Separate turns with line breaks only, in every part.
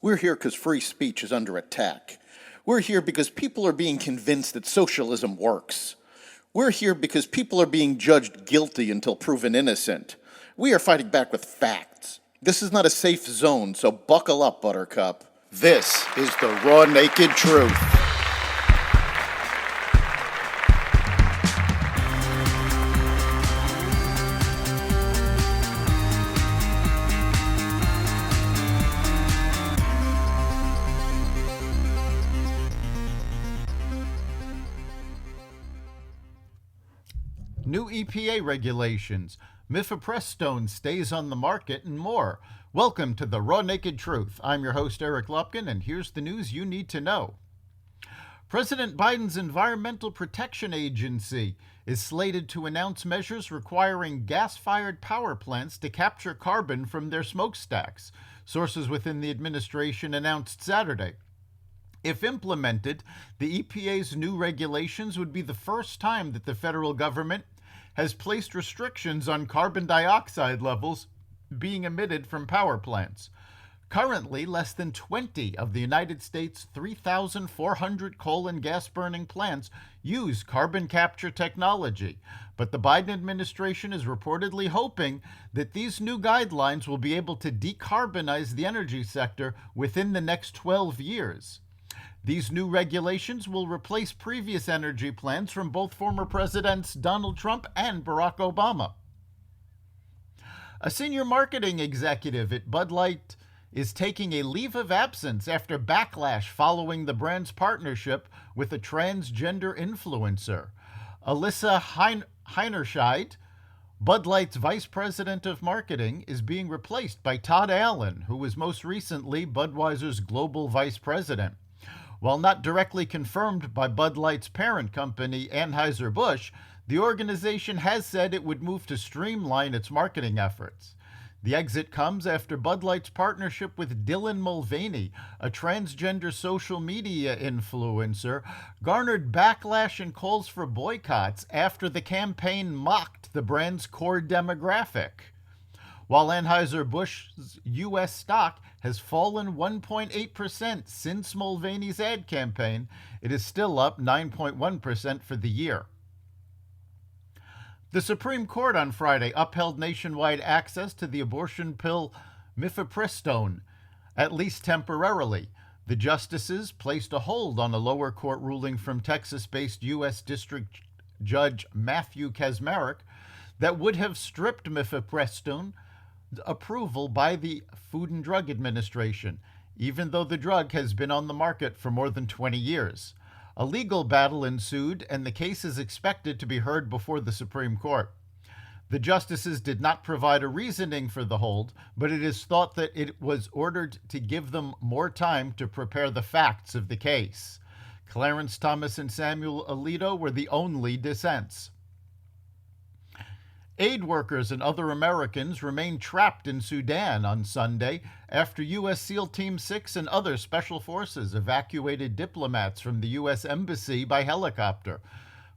We're here because free speech is under attack. We're here because people are being convinced that socialism works. We're here because people are being judged guilty until proven innocent. We are fighting back with facts. This is not a safe zone, so buckle up, Buttercup. This is the raw, naked truth.
New EPA regulations, mifepristone stays on the market, and more. Welcome to the Raw Naked Truth. I'm your host, Eric Lupkin, and here's the news you need to know. President Biden's Environmental Protection Agency is slated to announce measures requiring gas-fired power plants to capture carbon from their smokestacks, sources within the administration announced Saturday. If implemented, the EPA's new regulations would be the first time that the federal government has placed restrictions on carbon dioxide levels being emitted from power plants. Currently, less than 20 of the United States' 3,400 coal and gas-burning plants use carbon capture technology, but the Biden administration is reportedly hoping that these new guidelines will be able to decarbonize the energy sector within the next 12 years. These new regulations will replace previous energy plans from both former presidents Donald Trump and Barack Obama. A senior marketing executive at Bud Light is taking a leave of absence after backlash following the brand's partnership with a transgender influencer. Alyssa Heinerscheid, Bud Light's vice president of marketing, is being replaced by Todd Allen, who was most recently Budweiser's global vice president. While not directly confirmed by Bud Light's parent company, Anheuser-Busch, the organization has said it would move to streamline its marketing efforts. The exit comes after Bud Light's partnership with Dylan Mulvaney, a transgender social media influencer, garnered backlash and calls for boycotts after the campaign mocked the brand's core demographic. While Anheuser-Busch's U.S. stock has fallen 1.8% since Mulvaney's ad campaign, it is still up 9.1% for the year. The Supreme Court on Friday upheld nationwide access to the abortion pill mifepristone, at least temporarily. The justices placed a hold on a lower court ruling from Texas-based U.S. District Judge Matthew Kacsmaryk that would have stripped mifepristone approval by the Food and Drug Administration, even though the drug has been on the market for more than 20 years. A legal battle ensued, and the case is expected to be heard before the Supreme Court. The justices did not provide a reasoning for the hold, but it is thought that it was ordered to give them more time to prepare the facts of the case. Clarence Thomas and Samuel Alito were the only dissents. Aid workers and other Americans remained trapped in Sudan on Sunday after U.S. SEAL Team 6 and other special forces evacuated diplomats from the U.S. Embassy by helicopter.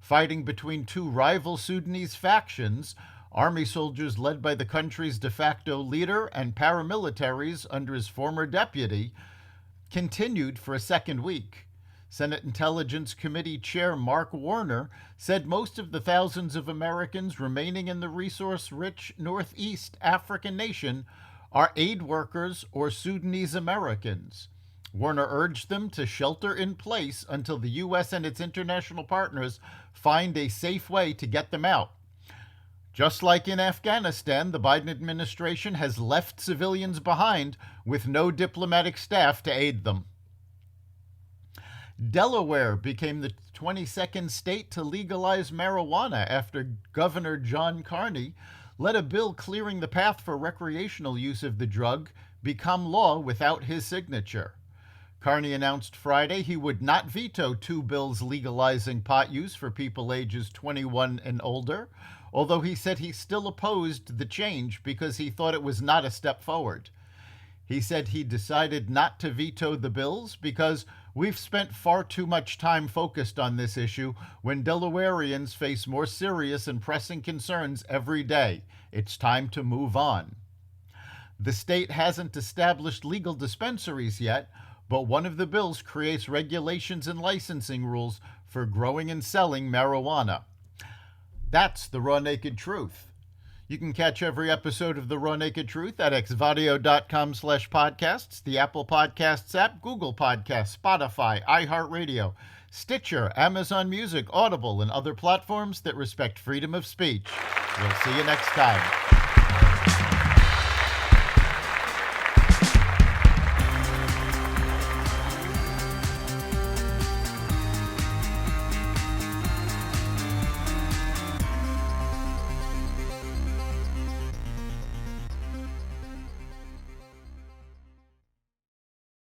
Fighting between two rival Sudanese factions, Army soldiers led by the country's de facto leader and paramilitaries under his former deputy continued for a second week. Senate Intelligence Committee Chair Mark Warner said most of the thousands of Americans remaining in the resource-rich Northeast African nation are aid workers or Sudanese Americans. Warner urged them to shelter in place until the U.S. and its international partners find a safe way to get them out. Just like in Afghanistan, the Biden administration has left civilians behind with no diplomatic staff to aid them. Delaware became the 22nd state to legalize marijuana after Governor John Carney let a bill clearing the path for recreational use of the drug become law without his signature. Carney announced Friday he would not veto two bills legalizing pot use for people ages 21 and older, although he said he still opposed the change because he thought it was not a step forward. He said he decided not to veto the bills because we've spent far too much time focused on this issue when Delawareans face more serious and pressing concerns every day. It's time to move on. The state hasn't established legal dispensaries yet, but one of the bills creates regulations and licensing rules for growing and selling marijuana. That's the Raw Naked Truth. You can catch every episode of The Raw Naked Truth at xvadio.com/podcasts, the Apple Podcasts app, Google Podcasts, Spotify, iHeartRadio, Stitcher, Amazon Music, Audible, and other platforms that respect freedom of speech. We'll see you next time.